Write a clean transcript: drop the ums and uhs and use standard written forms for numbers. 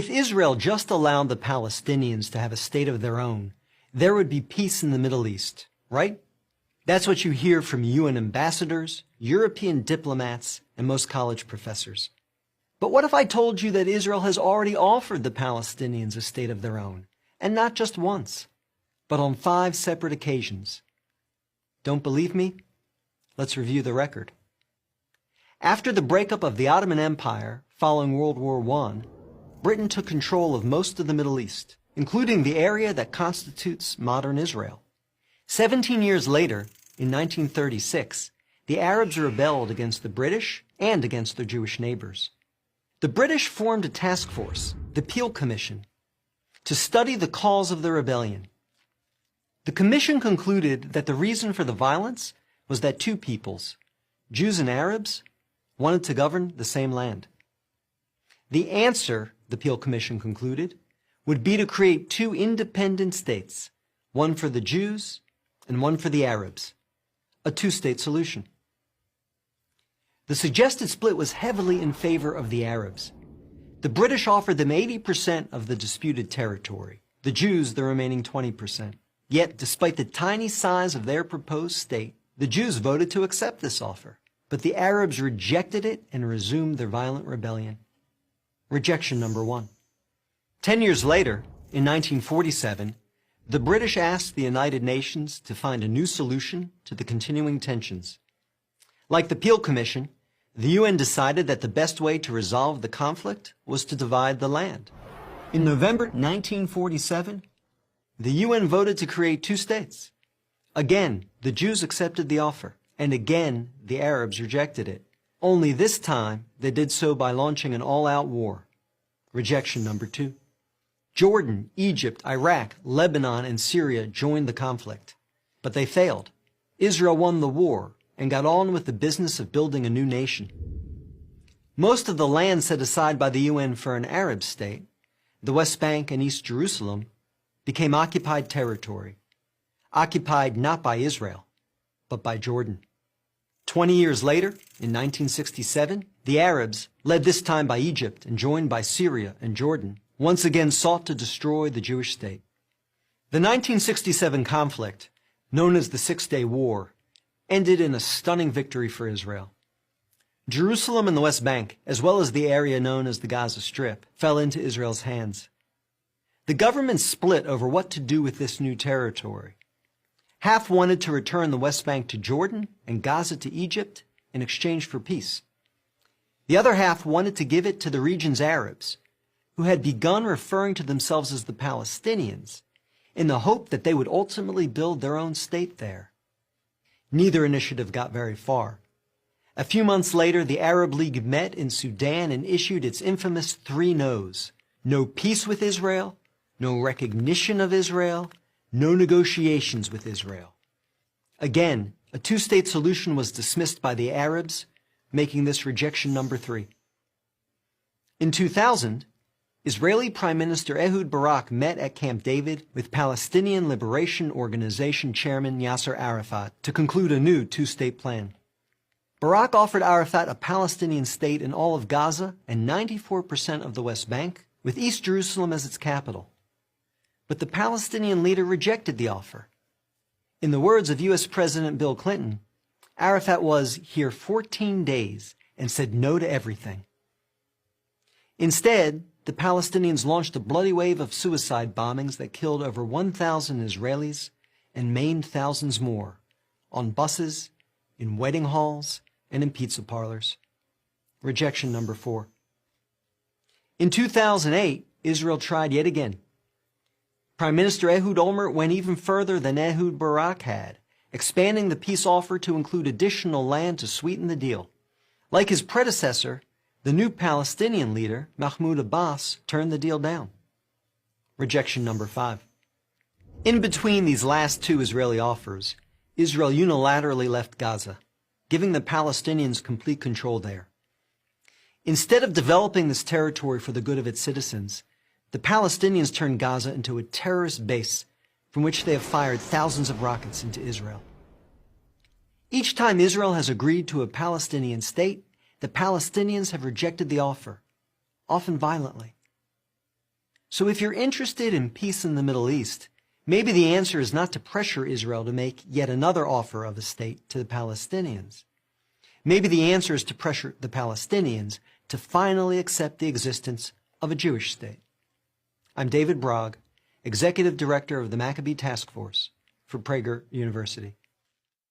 If Israel just allowed the Palestinians to have a state of their own, there would be peace in the Middle East, right? That's what you hear from UN ambassadors, European diplomats, and most college professors. But what if I told you that Israel has already offered the Palestinians a state of their own, and not just once, but on 5 separate occasions? Don't believe me? Let's review the record. After the breakup of the Ottoman Empire following World War I, Britain took control of most of the Middle East, including the area that constitutes modern Israel. 17 years later, in 1936, the Arabs rebelled against the British and against their Jewish neighbors. The British formed a task force, the Peel Commission, to study the cause of the rebellion. The commission concluded that the reason for the violence was that 2 peoples, Jews and Arabs, wanted to govern the same land. The answer, the Peel Commission concluded, would be to create 2 independent states, one for the Jews and one for the Arabs, a 2-state solution. The suggested split was heavily in favor of the Arabs. The British offered them 80% of the disputed territory, the Jews the remaining 20%. Yet, despite the tiny size of their proposed state, the Jews voted to accept this offer. But the Arabs rejected it and resumed their violent rebellion. Rejection number 1. 10 years later, in 1947, the British asked the United Nations to find a new solution to the continuing tensions. Like the Peel Commission, the UN decided that the best way to resolve the conflict was to divide the land. In November 1947, the UN voted to create 2 states. Again, the Jews accepted the offer, and again, the Arabs rejected it. Only this time, they did so by launching an all-out war. Rejection number 2. Jordan, Egypt, Iraq, Lebanon, and Syria joined the conflict. But they failed. Israel won the war and got on with the business of building a new nation. Most of the land set aside by the UN for an Arab state, the West Bank and East Jerusalem, became occupied territory, occupied not by Israel, but by Jordan. 20 years later, in 1967, the Arabs, led this time by Egypt and joined by Syria and Jordan, once again sought to destroy the Jewish state. The 1967 conflict, known as the Six-Day War, ended in a stunning victory for Israel. Jerusalem and the West Bank, as well as the area known as the Gaza Strip, fell into Israel's hands. The government split over what to do with this new territory. Half wanted to return the West Bank to Jordan and Gaza to Egypt in exchange for peace. The other half wanted to give it to the region's Arabs, who had begun referring to themselves as the Palestinians, in the hope that they would ultimately build their own state there. Neither initiative got very far. A few months later, the Arab League met in Sudan and issued its infamous 3 no's. No peace with Israel, no recognition of Israel, no negotiations with Israel. Again, a 2-state solution was dismissed by the Arabs, making this rejection number 3. In 2000, Israeli Prime Minister Ehud Barak met at Camp David with Palestinian Liberation Organization Chairman Yasser Arafat to conclude a new 2-state plan. Barak offered Arafat a Palestinian state in all of Gaza and 94% of the West Bank, with East Jerusalem as its capital. But the Palestinian leader rejected the offer. In the words of U.S. President Bill Clinton, Arafat was here 14 days and said no to everything. Instead, the Palestinians launched a bloody wave of suicide bombings that killed over 1,000 Israelis and maimed thousands more, on buses, in wedding halls, and in pizza parlors. Rejection number 4. In 2008, Israel tried yet again. Prime Minister Ehud Olmert went even further than Ehud Barak had, expanding the peace offer to include additional land to sweeten the deal. Like his predecessor, the new Palestinian leader, Mahmoud Abbas, turned the deal down. Rejection number 5. In between these last 2 Israeli offers, Israel unilaterally left Gaza, giving the Palestinians complete control there. Instead of developing this territory for the good of its citizens, the Palestinians turned Gaza into a terrorist base from which they have fired thousands of rockets into Israel. Each time Israel has agreed to a Palestinian state, the Palestinians have rejected the offer, often violently. So if you're interested in peace in the Middle East, maybe the answer is not to pressure Israel to make yet another offer of a state to the Palestinians. Maybe the answer is to pressure the Palestinians to finally accept the existence of a Jewish state. I'm David Brog, Executive Director of the Maccabee Task Force for Prager University.